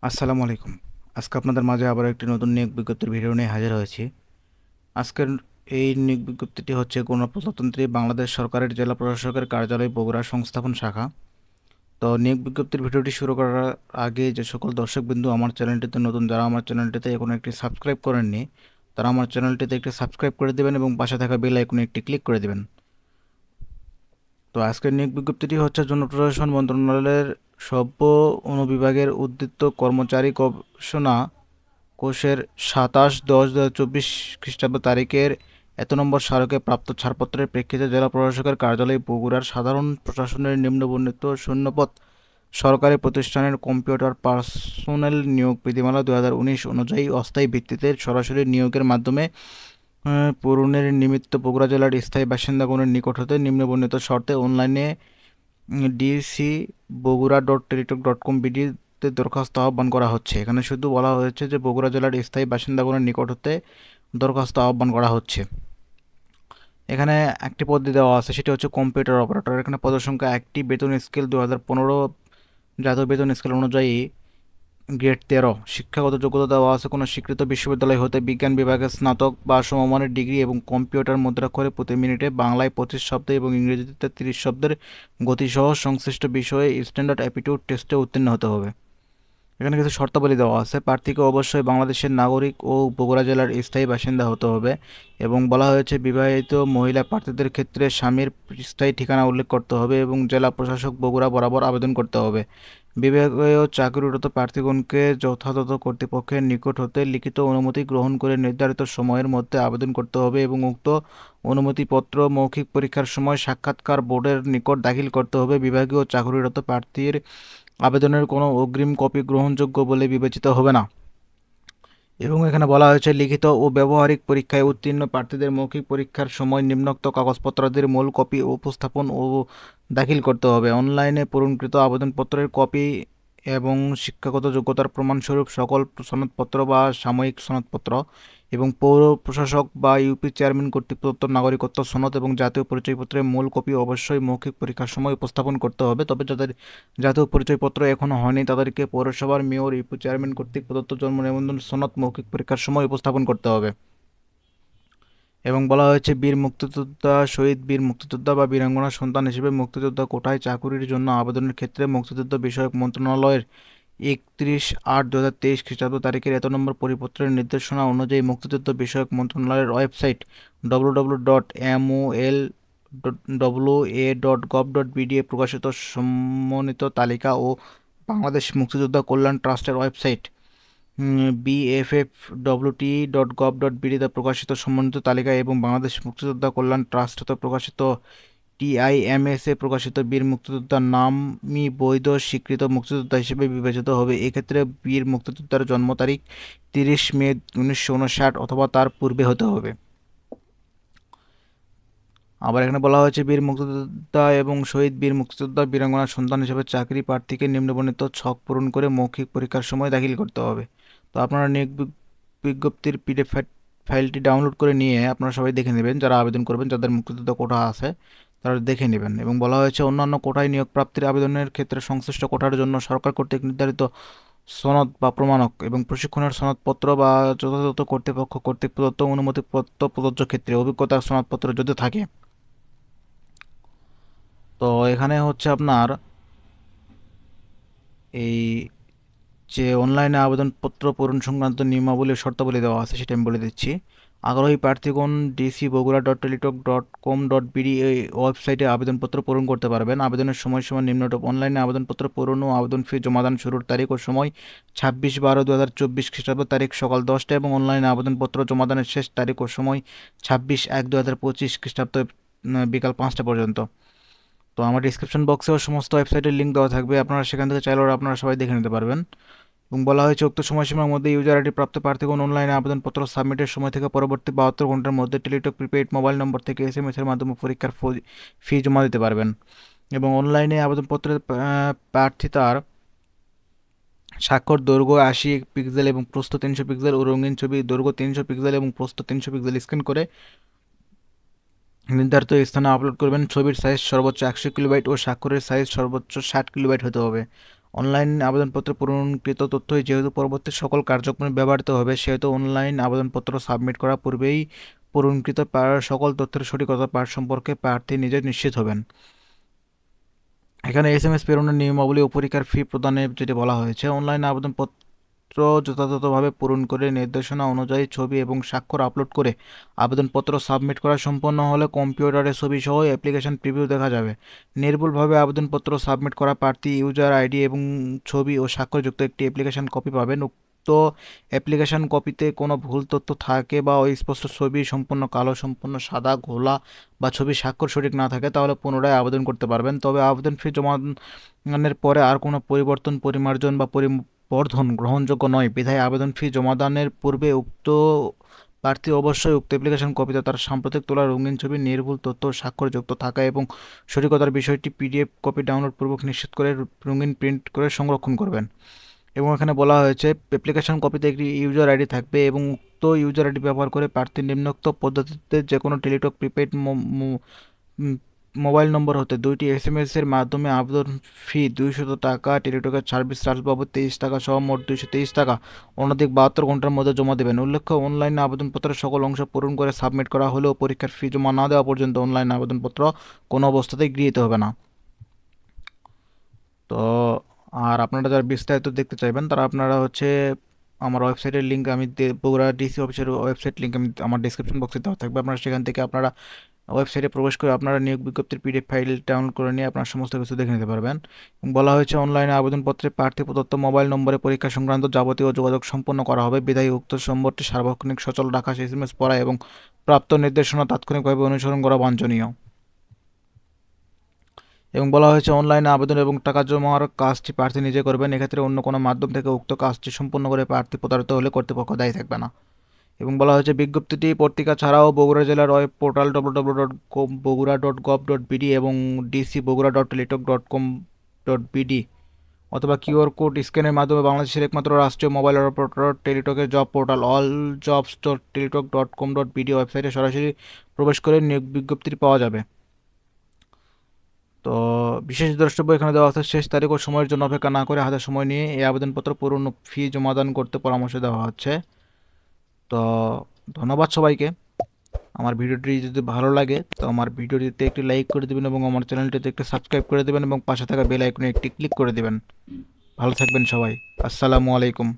আসসালামু আলাইকুম। আজকে আপনাদের মাঝে আবার একটি নতুন নিয়োগ বিজ্ঞপ্তির ভিডিও নিয়ে হাজির হয়েছি। আজকের এই নিয়োগ বিজ্ঞপ্তিটি হচ্ছে গণপ্রজাতন্ত্রী বাংলাদেশ সরকারের জেলা প্রশাসকের কার্যালয় বগুড়া সংস্থাপন শাখা। তো নিয়োগ বিজ্ঞপ্তির ভিডিওটি শুরু করার আগে যে সকল দর্শকবিন্দু আমার চ্যানেলটিতে নতুন, যারা আমার চ্যানেলটিতে এখনো একটি সাবস্ক্রাইব করেননি, তারা আমার চ্যানেলটিতে একটি সাবস্ক্রাইব করে দেবেন এবং পাশে থাকা বেল আইকনে একটি ক্লিক করে দেবেন। তো আজকের নিয়োগ বিজ্ঞপ্তিটি হচ্ছে জনপ্রশাসন মন্ত্রণালয়ের সভ্য অনুবিভাগের উদ্বৃত্ত কর্মচারী গবেষণা কোষের 27/10/2024 খ্রিস্টাব্দ তারিখের এত নম্বর স্মারকে প্রাপ্ত ছাড়পত্রের প্রেক্ষিতে জেলা প্রশাসকের কার্যালয় বগুড়ার সাধারণ প্রশাসনের নিম্নবর্ণিত শূন্যপদ সরকারি প্রতিষ্ঠানের কম্পিউটার পার্সোনেল নিয়োগ বিধিমালা 2019 অনুযায়ী অস্থায়ী ভিত্তিতে সরাসরি নিয়োগের মাধ্যমে পূরণের নিমিত্ত বগুড়া জেলার স্থায়ী বাসিন্দাগণের নিকট হতে নিম্নবর্ণিত শর্তে অনলাইনে ডিসি বগুড়া .টেলিটক.com বিডিতে দরখাস্ত আহ্বান করা হচ্ছে। এখানে শুধু বলা হয়েছে যে বগুড়া জেলার স্থায়ী বাসিন্দাগণের নিকট হতে দরখাস্ত আহ্বান করা হচ্ছে। এখানে একটি পদে দেওয়া আছে, সেটি হচ্ছে কম্পিউটার অপারেটর। এখানে পদের সংখ্যা একটি, বেতন স্কেল 2015 জাতীয় বেতন স্কেল অনুযায়ী গ্রেড 13। শিক্ষাগত যোগ্যতা দেওয়া আছে কোনো স্বীকৃত বিশ্ববিদ্যালয় হতে বিজ্ঞান বিভাগে স্নাতক বা সমমানের ডিগ্রি এবং কম্পিউটার মুদ্রাক্ষরে প্রতি মিনিটে বাংলায় 25 শব্দ এবং ইংরেজিতে 30 শব্দের গতিসহ সংশ্লিষ্ট বিষয়ে স্ট্যান্ডার্ড অ্যাপটিটিউড টেস্টে উত্তীর্ণ হতে হবে। এখানে কিছু শর্তাবলী দেওয়া আছে। প্রার্থীকে অবশ্যই বাংলাদেশের নাগরিক ও বগুড়া জেলার স্থায়ী বাসিন্দা হতে হবে এবং বলা হয়েছে বিবাহিত মহিলা প্রার্থীদের ক্ষেত্রে স্বামীর স্থায়ী ঠিকানা উল্লেখ করতে হবে এবং জেলা প্রশাসক বগুড়া বরাবর আবেদন করতে হবে। বিভাগীয় চাকরিরত প্রার্থীগণকে যথাযথ কর্তৃপক্ষের নিকট হতে লিখিত অনুমতি গ্রহণ করে নির্ধারিত সময়ের মধ্যে আবেদন করতে হবে এবং উক্ত অনুমতিপত্র মৌখিক পরীক্ষার সময় সাক্ষাৎকার বোর্ডের নিকট দাখিল করতে হবে। বিভাগীয় চাকরিরত প্রার্থীর আবেদনের কোনো অগ্রিম কপি গ্রহণযোগ্য বলে বিবেচিত হবে না। এবং এখানে বলা হয়েছে লিখিত ও ব্যবহারিক পরীক্ষায় উত্তীর্ণ প্রার্থীদের মৌখিক পরীক্ষার সময় নিম্নোক্ত কাগজপত্রাদির মূল কপি উপস্থাপন ও দাখিল করতে হবে। অনলাইনে পূরণকৃত আবেদনপত্রের কপি এবং শিক্ষাগত যোগ্যতার প্রমাণস্বরূপ সকল সনদপত্র বা সাময়িক সনদপত্র এবং পৌর প্রশাসক বা ইউপি চেয়ারম্যান কর্তৃক প্রদত্ত নাগরিকত্ব সনদ এবং জাতীয় পরিচয়পত্রের মূল কপি অবশ্যই মৌখিক পরীক্ষার সময় উপস্থাপন করতে হবে। তবে যাদের জাতীয় পরিচয়পত্র এখনও হয়নি তাদেরকে পৌরসভার মেয়র ইউপি চেয়ারম্যান কর্তৃক প্রদত্ত জন্ম নিবন্ধন সনদ মৌখিক পরীক্ষার সময় উপস্থাপন করতে হবে। এবং বলা হয়েছে বীর মুক্তিযোদ্ধা, শহীদ বীর মুক্তিযোদ্ধা বা বীরাঙ্গনার সন্তান হিসেবে মুক্তিযোদ্ধা কোটায় চাকুরির জন্য আবেদনের ক্ষেত্রে মুক্তিযুদ্ধ বিষয়ক মন্ত্রণালয়ের 31/8/2023 খ্রিস্টাব্দ তারিখের এত নম্বর পরিপত্রের নির্দেশনা অনুযায়ী মুক্তিযুদ্ধ বিষয়ক মন্ত্রণালয়ের ওয়েবসাইট www.mol.wa.gov.bd এ প্রকাশিত সমন্বিত তালিকা ও বাংলাদেশ মুক্তিযোদ্ধা কল্যাণ ট্রাস্টের ওয়েবসাইট bffwt.gov.bd প্রকাশিত সম্মানিত তালিকা এবং বাংলাদেশ মুক্তিযোদ্ধা কল্যাণ ট্রাস্ট হতে প্রকাশিত TIMS এ প্রকাশিত বীর মুক্তিযোদ্ধার নামই বৈধ স্বীকৃত মুক্তিযোদ্ধা হিসেবে বিবেচিত হবে। এক্ষেত্রে বীর মুক্তিযোদ্ধার জন্ম তারিখ 30 মে 1959 অথবা তার পূর্বে হতে হবে। আবার এখানে বলা হয়েছে বীর মুক্তিযোদ্ধা এবং শহীদ বীর মুক্তিযোদ্ধা বীরাঙ্গনার সন্তান হিসেবে চাকরি প্রার্থীকে নিম্নবর্ণিত ছক পূরণ করে মৌখিক পরীক্ষার সময় দাখিল করতে হবে। তো আপনারা নিয়োগ বিজ্ঞপ্তির পিডিএফ ফাইলটি ডাউনলোড করে নিয়ে আপনারা সবাই দেখে নেবেন, যারা আবেদন করবেন, যাদের মুক্তিযোদ্ধা কোটা আছে তারা দেখে নেবেন। এবং বলা হয়েছে অন্যান্য কোটায় নিয়োগ প্রাপ্তির আবেদনের ক্ষেত্রে সংশ্লিষ্ট কোটার জন্য সরকার কর্তৃক নির্ধারিত সনদ বা প্রমাণক এবং প্রশিক্ষণের সনদপত্র বা যথাযথ কর্তৃপক্ষ কর্তৃক প্রদত্ত অনুমতিপত্র প্রযোজ্য ক্ষেত্রে অভিজ্ঞতার সনদপত্র যদি থাকে। তো এখানে হচ্ছে আপনার এই যে অনলাইনে আবেদনপত্র পূরণ সংক্রান্ত নিয়মাবলী ও শর্তাবলী দেওয়া আছে সেটা আমি বলে দিচ্ছি। আগ্রহী প্রার্থীগণ dcbogura.teletok.com.bd এই ওয়েবসাইটে আবেদনপত্র পূরণ করতে পারবেন। আবেদনের সময়সীমা নিম্নরূপ: অনলাইনে আবেদনপত্র পূরণ ও আবেদন ফি জমাদান শুরুর তারিখ ও সময় 26/12/2024 খ্রিস্টাব্দ তারিখ সকাল 10টা এবং অনলাইনে আবেদনপত্র জমাদানের শেষ তারিখ ও সময় 26/1/2025 খ্রিস্টাব্দ বিকাল 5টা পর্যন্ত। তো আমার ডিসক্রিপশন বক্সেও সমস্ত ওয়েবসাইটের লিঙ্ক দেওয়া থাকবে, আপনারা সেখান থেকে চাইলে আপনারা সবাই দেখে নিতে পারবেন। এবং বলা হয়েছে উক্ত সময়সীমার মধ্যে ইউজার আইডি প্রাপ্ত প্রার্থীগণ অনলাইনে আবেদনপত্র সাবমিটের সময় থেকে পরবর্তী 72 ঘন্টার মধ্যে টেলিটক প্রিপেইড মোবাইল নম্বর থেকে SMS এর মাধ্যমে পরীক্ষার ফি জমা দিতে পারবেন। এবং অনলাইনে আবেদনপত্রের প্রার্থিতার স্বাক্ষর দৈর্ঘ্য 80 পিক্সেল এবং প্রস্থ 300 পিক্সেল ও রঙিন ছবি দৈর্ঘ্য 300 পিক্সেল এবং প্রস্থ 300 পিক্সেল স্ক্যান করে নির্ধারিত স্থানে আপলোড করবেন। ছবির সাইজ সর্বোচ্চ 100 কিলোবাইট ও স্বাক্ষরের সাইজ সর্বোচ্চ 60 কিলোবাইট হতে হবে। অনলাইন আবেদনপত্রে পূরণকৃত তথ্যই যেহেতু পরবর্তী সকল কার্যক্রমে ব্যবহৃত হবে, সেহেতু অনলাইন আবেদনপত্র সাবমিট করার পূর্বেই পূরণকৃত সকল তথ্যের সঠিকতা পাঠ সম্পর্কে প্রার্থী নিজে নিশ্চিত হবেন। এখানে এসএমএস প্রেরণের নিয়মাবলী ও পরীক্ষার ফি প্রদানে যেটি বলা হয়েছে, অনলাইন আবেদনপত্র যথাযথভাবে পূরণ করে নির্দেশনা অনুযায়ী ছবি এবং স্বাক্ষর আপলোড করে আবেদনপত্র সাবমিট করা সম্পন্ন হলে কম্পিউটারে ছবি সহ অ্যাপ্লিকেশন প্রিভিউ দেখা যাবে। নির্ভুলভাবে আবেদনপত্র সাবমিট করা প্রার্থী ইউজার আইডি এবং ছবি ও স্বাক্ষরযুক্ত একটি অ্যাপ্লিকেশন কপি পাবেন। উক্ত অ্যাপ্লিকেশন কপিতে কোনো ভুল তথ্য থাকে বা অস্পষ্ট ছবি, সম্পূর্ণ কালো, সম্পূর্ণ সাদা, ঘোলা বা ছবি স্বাক্ষর সঠিক না থাকে তাহলে পুনরায় আবেদন করতে পারবেন। তবে আবেদন ফি জমার পরে আর কোনো পরিবর্তন, পরিমার্জন বা বর্ধন গ্রহণযোগ্য নয়। বিধায় আবেদন ফি জমাদানের পূর্বে উক্ত প্রার্থী অবশ্যই উক্ত অ্যাপ্লিকেশন কপিতে তার সাম্প্রতিক তোলা রঙিন ছবি, নির্ভুল তথ্য ও স্বাক্ষরযুক্ত থাকা এবং সঠিকতার বিষয়টি পিডিএফ কপি ডাউনলোড পূর্বক নিশ্চিত করে রঙিন প্রিন্ট করে সংরক্ষণ করবেন। এবং এখানে বলা হয়েছে অ্যাপ্লিকেশন কপিতে একটি ইউজার আইডি থাকবে এবং উক্ত ইউজার আইডি ব্যবহার করে প্রার্থী নিম্নোক্ত পদ্ধতিতে যে কোনো টেলিটক প্রিপেইড মোবাইল নম্বর হতে 2টি এসএমএস এর মাধ্যমে আবেদন ফি 200 টাকা, টেলিটকের সার্ভিস চার্জ বাবদ 23 টাকা সহ মোট 223 টাকা অনধিক 72 ঘন্টার মধ্যে জমা দেবেন। উল্লেখ্য, অনলাইনে আবেদনপত্রের সকল অংশ পূরণ করে সাবমিট করা হলেও পরীক্ষার ফি জমা না দেওয়া পর্যন্ত অনলাইন আবেদনপত্র কোনো অবস্থাতেই গৃহীত হবে না। তো আর আপনারা যারা বিস্তারিত দেখতে চাইবেন তারা আপনারা আমার ওয়েবসাইটের লিঙ্ক আমি বগুড়া ডিসি অফিসের ওয়েবসাইট লিঙ্ক আমি আমার ডিসক্রিপশন বক্সে দেওয়া থাকবে। আপনারা সেখান থেকে আপনারা ওয়েবসাইটে প্রবেশ করে আপনারা নিয়োগ বিজ্ঞপ্তির পিডিএফ ফাইল ডাউনলোড করে নিয়ে আপনার সমস্ত কিছু দেখে নিতে পারবেন। এবং বলা হয়েছে অনলাইনে আবেদনপত্রে প্রার্থী প্রদত্ত মোবাইল নম্বরে পরীক্ষা সংক্রান্ত যাবতীয় যোগাযোগ সম্পন্ন করা হবে। বিধায়ী উক্ত নম্বরটি সার্বক্ষণিক সচল রাখা, এসএমএস পড়া এবং প্রাপ্ত নির্দেশনা তাৎক্ষণিকভাবে অনুসরণ করা বাঞ্ছনীয়। এবং বলা হয়েছে অনলাইনে আবেদন এবং টাকা জমার কাজটি প্রার্থী নিজে করবেন। এক্ষেত্রে অন্য কোনো মাধ্যম থেকে উক্ত কাজটি সম্পন্ন করে প্রার্থী প্রতারিত হলে কর্তৃপক্ষ দায়ী থাকবে না। এবং বলা হয়েছে বিজ্ঞপ্তিটি পত্রিকা ছাড়াও বগুড়া জেলার ওয়েব পোর্টাল www.bogura.gov.bd এবং dc.bogura.teletok.com.bd অথবা কিউআর কোড স্ক্যানের মাধ্যমে বাংলাদেশের একমাত্র রাষ্ট্রীয় মোবাইল অপারেটর টেলিটকের জব পোর্টাল alljobs.teletok.com.bd ওয়েবসাইটে সরাসরি প্রবেশ করে নিয়োগ বিজ্ঞপ্তিটি পাওয়া যাবে। তো বিশেষ দ্রষ্টব্য এখানে দেওয়া আছে, শেষ তারিখ ও সময়ের জন্য অপেক্ষা না করে হাতে সময় নিয়ে এই আবেদনপত্র পূরণ ফি জমাদান করতে পরামর্শ দেওয়া হচ্ছে। তো ধন্যবাদ সবাইকে। আমার ভিডিওটি যদি ভালো লাগে তো আমার ভিডিওটিতে একটি লাইক করে দেবেন এবং আমার চ্যানেলটিতে একটি সাবস্ক্রাইব করে দেবেন এবং পাশে থাকা বেল আইকনে একটি ক্লিক করে দেবেন। ভালো থাকবেন সবাই। আসসালামু আলাইকুম।